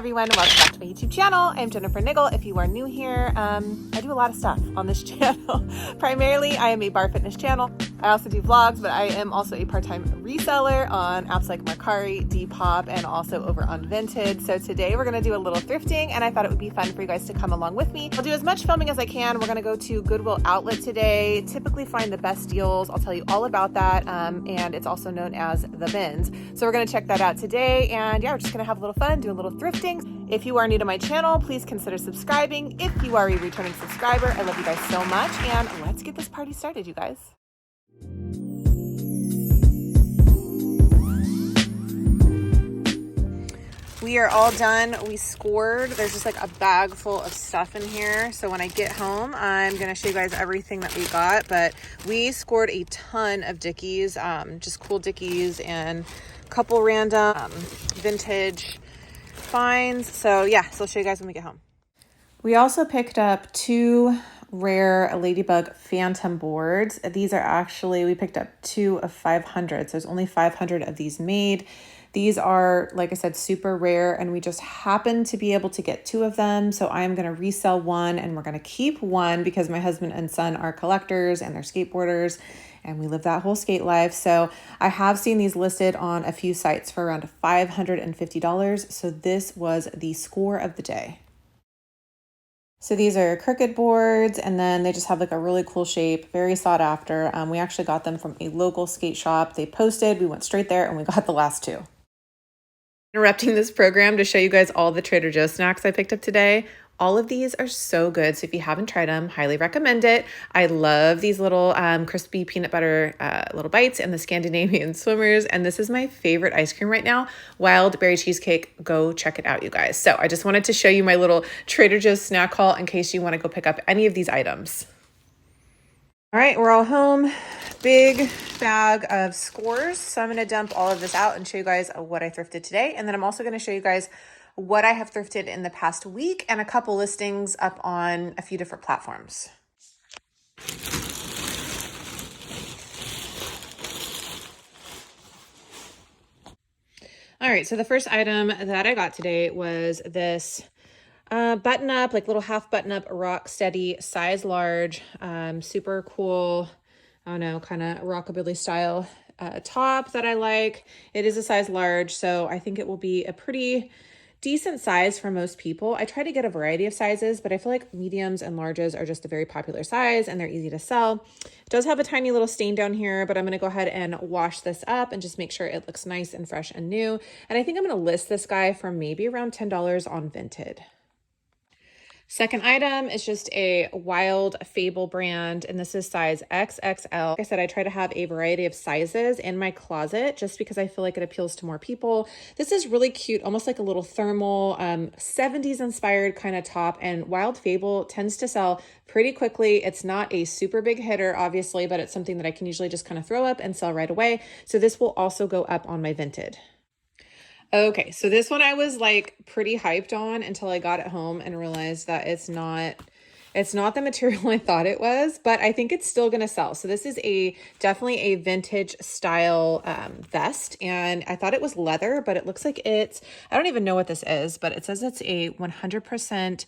everyone, welcome back to my YouTube channel. I'm Jennifer Niggle. If you are new here, I do a lot of stuff on this channel. Primarily, I am a bar fitness channel. I also do vlogs, but I am also a part-time reseller on apps like Mercari, Depop, and also over on Vinted. So today we're gonna do a little thrifting, and I thought it would be fun for you guys to come along with me. I'll do as much filming as I can. We're gonna go to Goodwill outlet today, typically find the best deals. I'll tell you all about that, and it's also known as the bins. So we're gonna check that out today, and yeah, we're just gonna have a little fun, do a little thrifting. If you are new to my channel, please consider subscribing. If you are a returning subscriber, I love you guys so much, and let's get this party started, you guys. We are all done. We scored. There's just like a bag full of stuff in here. So when I get home, I'm going to show you guys everything that we got. But we scored a ton of Dickies, just cool Dickies and a couple random vintage finds. So yeah, so I'll show you guys when we get home. We also picked up two rare Ladybug Phantom boards. These are actually, we picked up 2 of 500. So there's only 500 of these made. These are, like I said, super rare, and we just happen to be able to get 2 of them. So I am going to resell one, and we're going to keep one because my husband and son are collectors and they're skateboarders, and we live that whole skate life. So I have seen these listed on a few sites for around $550. So this was the score of the day. So these are crooked boards, and then they just have like a really cool shape, very sought after. We actually got them from a local skate shop. They posted, we went straight there, and we got the last 2. Interrupting this program to show you guys all the Trader Joe's snacks I picked up today. All of these are so good. So if you haven't tried them, highly recommend it. I love these little crispy peanut butter little bites and the Scandinavian swimmers. And this is my favorite ice cream right now, wild berry cheesecake. Go check it out, you guys. So I just wanted to show you my little Trader Joe's snack haul in case you want to go pick up any of these items. All right, we're all home. Big bag of scores. So I'm going to dump all of this out and show you guys what I thrifted today. And then I'm also going to show you guys what I have thrifted in the past week and a couple listings up on a few different platforms. All right, so the first item that I got today was this button up, like little half button up rock steady size large, super cool, I don't know, kind of rockabilly style top that I like. It is a size large, so I think it will be a pretty decent size for most people. I try to get a variety of sizes, but I feel like mediums and larges are just a very popular size and they're easy to sell. It does have a tiny little stain down here, but I'm going to go ahead and wash this up and just make sure it looks nice and fresh and new. And I think I'm going to list this guy for maybe around $10 on Vinted. Second item is just a Wild Fable brand, and this is size XXL. Like I said, I try to have a variety of sizes in my closet just because I feel like it appeals to more people. This is really cute, almost like a little thermal, 70s inspired kind of top, and Wild Fable tends to sell pretty quickly. It's not a super big hitter, obviously, but it's something that I can usually just kind of throw up and sell right away. So this will also go up on my Vinted. Okay, so this one I was like pretty hyped on until I got it home and realized that it's not the material I thought it was, but I think it's still gonna sell. So this is definitely a vintage style vest, and I thought it was leather, but it looks like I don't even know what this is, but it says it's a 100%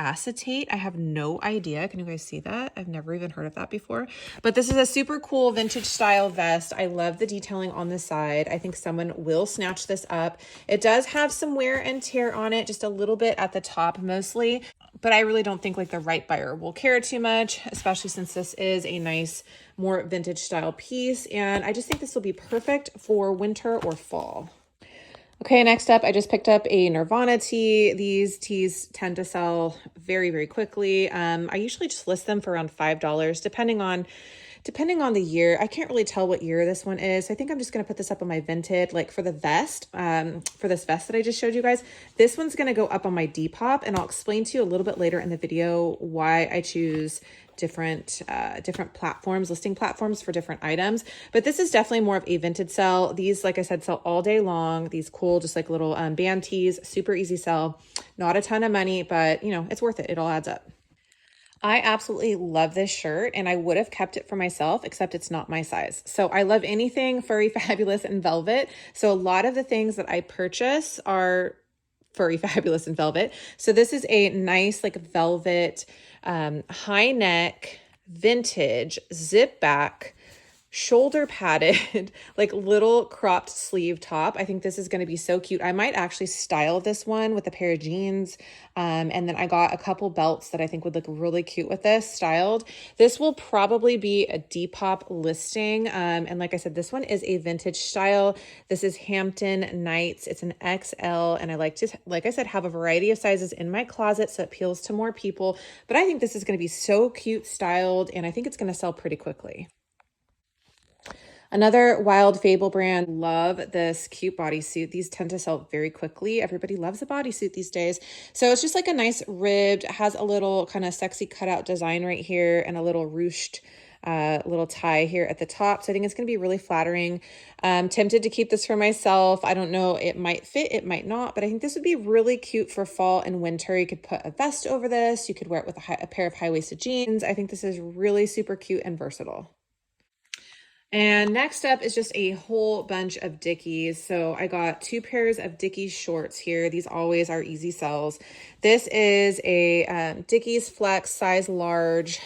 acetate. I have no idea. Can you guys see that? I've never even heard of that before, but this is a super cool vintage style vest. I love the detailing on the side. I think someone will snatch this up. It does have some wear and tear on it, just a little bit at the top mostly, but I really don't think like the right buyer will care too much, especially since this is a nice, more vintage style piece. And I just think this will be perfect for winter or fall. Okay, next up, I just picked up a Nirvana tee. These tees tend to sell very, very quickly. I usually just list them for around $5, depending on the year. I can't really tell what year this one is. I think I'm just going to put this up on my Vinted, like for the vest, for this vest that I just showed you guys. This one's going to go up on my Depop, and I'll explain to you a little bit later in the video why I choose different platforms, listing platforms for different items. But this is definitely more of a Vinted sell. These, like I said, sell all day long. These cool, just like little band tees, super easy sell, not a ton of money, but you know, it's worth it. It all adds up. I absolutely love this shirt, and I would have kept it for myself, except it's not my size. So I love anything furry, fabulous, and velvet. So a lot of the things that I purchase are furry fabulous and velvet. So this is a nice like velvet, high neck, vintage, zip back, shoulder padded, like little cropped sleeve top. I think this is going to be so cute. I might actually style this one with a pair of jeans. And then I got a couple belts that I think would look really cute with this styled. This will probably be a Depop listing. And like I said, this one is a vintage style. This is Hampton Nights. It's an XL. And I like to, like I said, have a variety of sizes in my closet so it appeals to more people. But I think this is going to be so cute styled, and I think it's going to sell pretty quickly. Another Wild Fable brand. Love this cute bodysuit. These tend to sell very quickly. Everybody loves a bodysuit these days. So it's just like a nice ribbed, has a little kind of sexy cutout design right here and a little ruched little tie here at the top. So I think it's going to be really flattering. Tempted to keep this for myself. I don't know. It might fit, it might not, but I think this would be really cute for fall and winter. You could put a vest over this. You could wear it with a pair of high-waisted jeans. I think this is really super cute and versatile. And next up is just a whole bunch of Dickies. So I got 2 pairs of Dickies shorts here. These always are easy sells. This is a Dickies Flex size large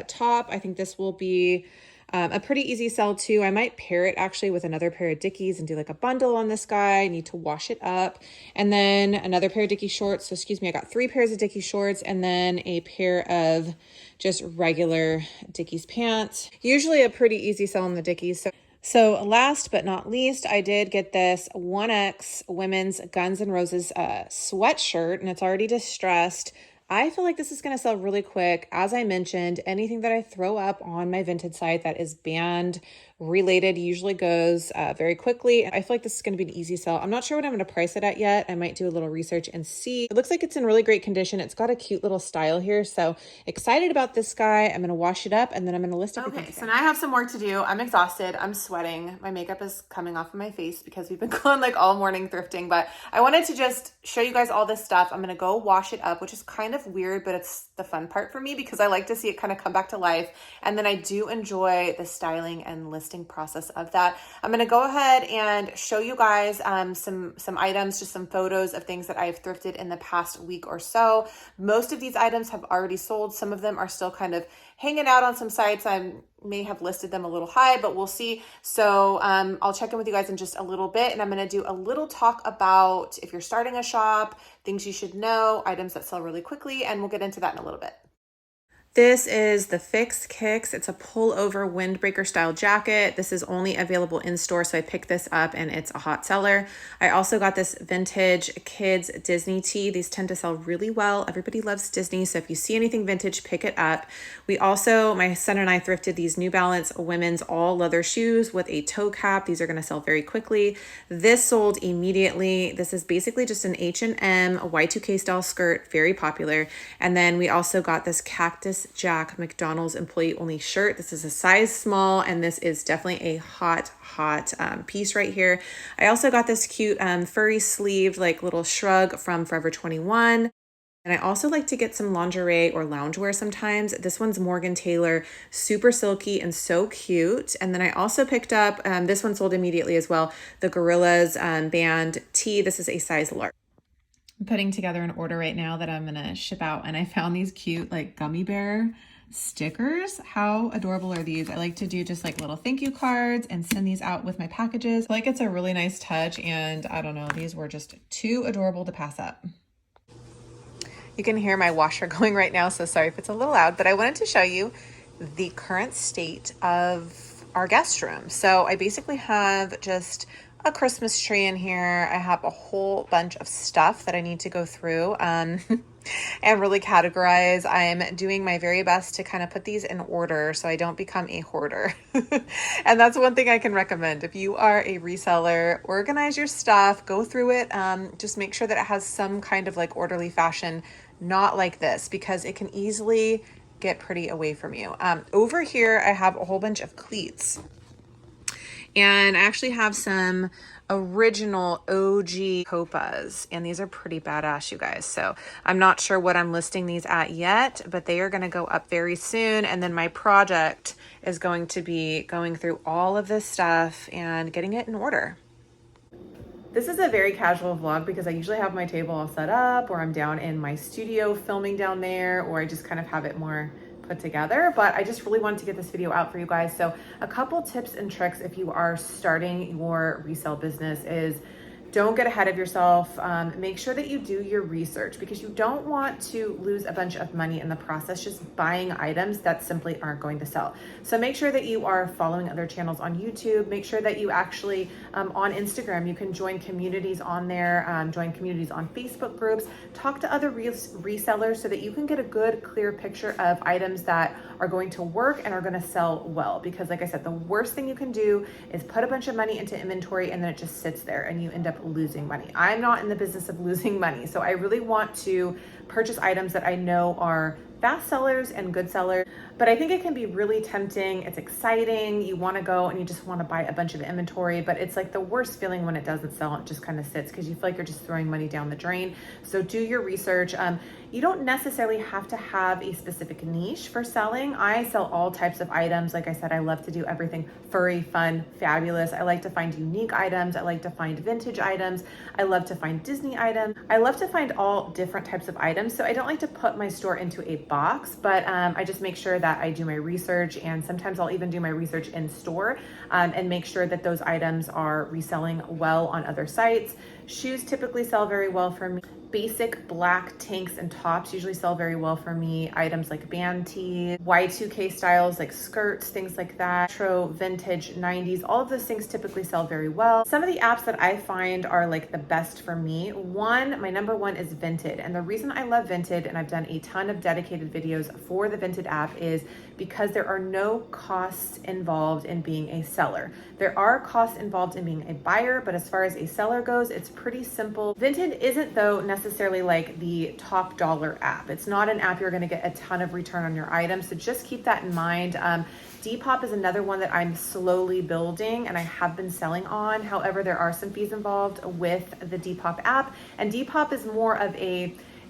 top. I think this will be a pretty easy sell too. I might pair it actually with another pair of Dickies and do like a bundle on this guy. I need to wash it up. And then another pair of Dickies shorts. So excuse me, I got 3 pairs of Dickies shorts and then a pair of just regular Dickies pants. Usually a pretty easy sell in the Dickies. So last but not least, I did get this 1X women's Guns N' Roses sweatshirt, and it's already distressed. I feel like this is going to sell really quick. As I mentioned, anything that I throw up on my Vinted site that is band related usually goes very quickly. I feel like this is going to be an easy sell. I'm not sure what I'm going to price it at yet. I might do a little research and see. It looks like it's in really great condition. It's got a cute little style here. So excited about this guy. I'm going to wash it up and then I'm going to list everything. Okay, so now I have some work to do. I'm exhausted. I'm sweating. My makeup is coming off of my face because we've been going like all morning thrifting, but I wanted to just show you guys all this stuff. I'm going to go wash it up, which is kind of weird, but it's the fun part for me because I like to see it kind of come back to life. And then I do enjoy the styling and listing process of that. I'm going to go ahead and show you guys some items, just some photos of things that I've thrifted in the past week or so. Most of these items have already sold. Some of them are still kind of hanging out on some sites. I may have listed them a little high, but we'll see. So I'll check in with you guys in just a little bit, and I'm going to do a little talk about if you're starting a shop, things you should know, items that sell really quickly, and we'll get into that in a little bit. This is the Fix Kicks. It's a pullover windbreaker style jacket. This is only available in store, so I picked this up and it's a hot seller. I also got this vintage kids Disney tee. These tend to sell really well. Everybody loves Disney, so if you see anything vintage, pick it up. We also, my son and I thrifted these New Balance women's all leather shoes with a toe cap. These are going to sell very quickly. This sold immediately. This is basically just an H&M Y2K style skirt, very popular. And then we also got this Cactus Jack McDonald's employee only shirt. This is a size small, and this is definitely a hot piece right here. I also got this cute furry sleeved like little shrug from Forever 21. And I also like to get some lingerie or loungewear sometimes. This one's Morgan Taylor, super silky and so cute. And then I also picked up, this one sold immediately as well, the Gorillas band tee. This is a size large. I'm putting together an order right now that I'm gonna ship out, and I found these cute like gummy bear stickers. How adorable are these? I like to do just like little thank you cards and send these out with my packages. I feel like it's a really nice touch, and I don't know, these were just too adorable to pass up. You can hear my washer going right now, so sorry if it's a little loud, but I wanted to show you the current state of our guest room. So I basically have just a Christmas tree in here. I have a whole bunch of stuff that I need to go through and really categorize. I'm doing my very best to kind of put these in order so I don't become a hoarder. And that's one thing I can recommend. If you are a reseller, organize your stuff, go through it. Just make sure that it has some kind of like orderly fashion, not like this, because it can easily get pretty away from you. Over here, I have a whole bunch of cleats. And I actually have some original OG Copas, and these are pretty badass, you guys. So I'm not sure what I'm listing these at yet, but they are going to go up very soon. And then my project is going to be going through all of this stuff and getting it in order. This is a very casual vlog because I usually have my table all set up, or I'm down in my studio filming down there, or I just kind of have it more put together, but I just really wanted to get this video out for you guys. So a couple tips and tricks if you are starting your resale business is, don't get ahead of yourself. Make sure that you do your research, because you don't want to lose a bunch of money in the process just buying items that simply aren't going to sell. So make sure that you are following other channels on YouTube. Make sure that you actually, on Instagram, you can join communities on there, join communities on Facebook groups, talk to other resellers so that you can get a good, clear picture of items that are going to work and are going to sell well. Because like I said, the worst thing you can do is put a bunch of money into inventory and then it just sits there and you end up losing money. I'm not in the business of losing money. So I really want to purchase items that I know are fast sellers and good sellers, but I think it can be really tempting. It's exciting. You want to go and you just want to buy a bunch of inventory, but it's like the worst feeling when it doesn't sell. It just kind of sits because you feel like you're just throwing money down the drain. So do your research. You don't necessarily have to have a specific niche for selling. I sell all types of items. Like I said, I love to do everything furry, fun, fabulous. I like to find unique items. I like to find vintage items. I love to find Disney items. I love to find all different types of items. So I don't like to put my store into a box, but I just make sure that I do my research, and sometimes I'll even do my research in store and make sure that those items are reselling well on other sites. Shoes typically sell very well for me. Basic black tanks and tops usually sell very well for me. Items like band tees, Y2K styles like skirts, things like that, retro, vintage, 90s, all of those things typically sell very well. Some of the apps that I find are like the best for me. My number one is Vinted. And the reason I love Vinted, and I've done a ton of dedicated videos for the Vinted app, is because there are no costs involved in being a seller. There are costs involved in being a buyer, but as far as a seller goes, it's pretty simple. Vinted isn't though necessarily like the top dollar app. It's not an app you're gonna get a ton of return on your items, so just keep that in mind. Depop is another one that I'm slowly building and I have been selling on. However, there are some fees involved with the Depop app, and Depop is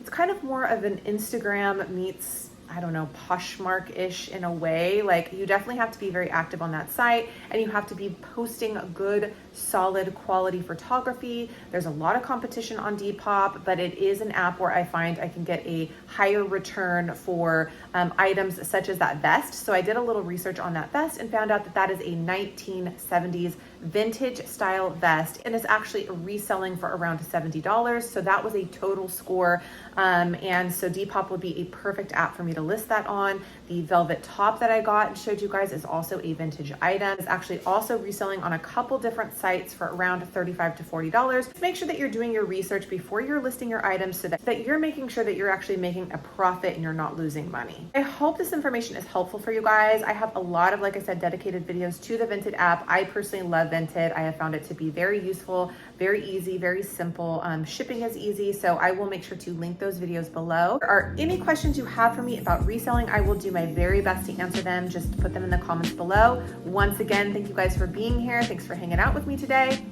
it's kind of more of an Instagram meets, I don't know, Poshmark-ish in a way. Like, you definitely have to be very active on that site, and you have to be posting good, solid quality photography. There's a lot of competition on Depop, but it is an app where I find I can get a higher return for items such as that vest. So I did a little research on that vest and found out that that is a 1970s vintage style vest, and it's actually reselling for around $70. So that was a total score. And so Depop would be a perfect app for me to list that on. The velvet top that I got and showed you guys is also a vintage item. It's actually also reselling on a couple different sites for around $35 to $40. Make sure that you're doing your research before you're listing your items so that you're making sure that you're actually making a profit and you're not losing money. I hope this information is helpful for you guys. I have a lot of, like I said, dedicated videos to the Vinted app. I personally love Vinted. I have found it to be very useful, very easy, very simple. Shipping is easy, so I will make sure to link those videos below. If there are any questions you have for me about reselling, I will do my very best to answer them. Just put them in the comments below. Once again, thank you guys for being here. Thanks for hanging out with me today.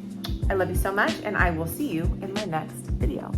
I love you so much, and I will see you in my next video.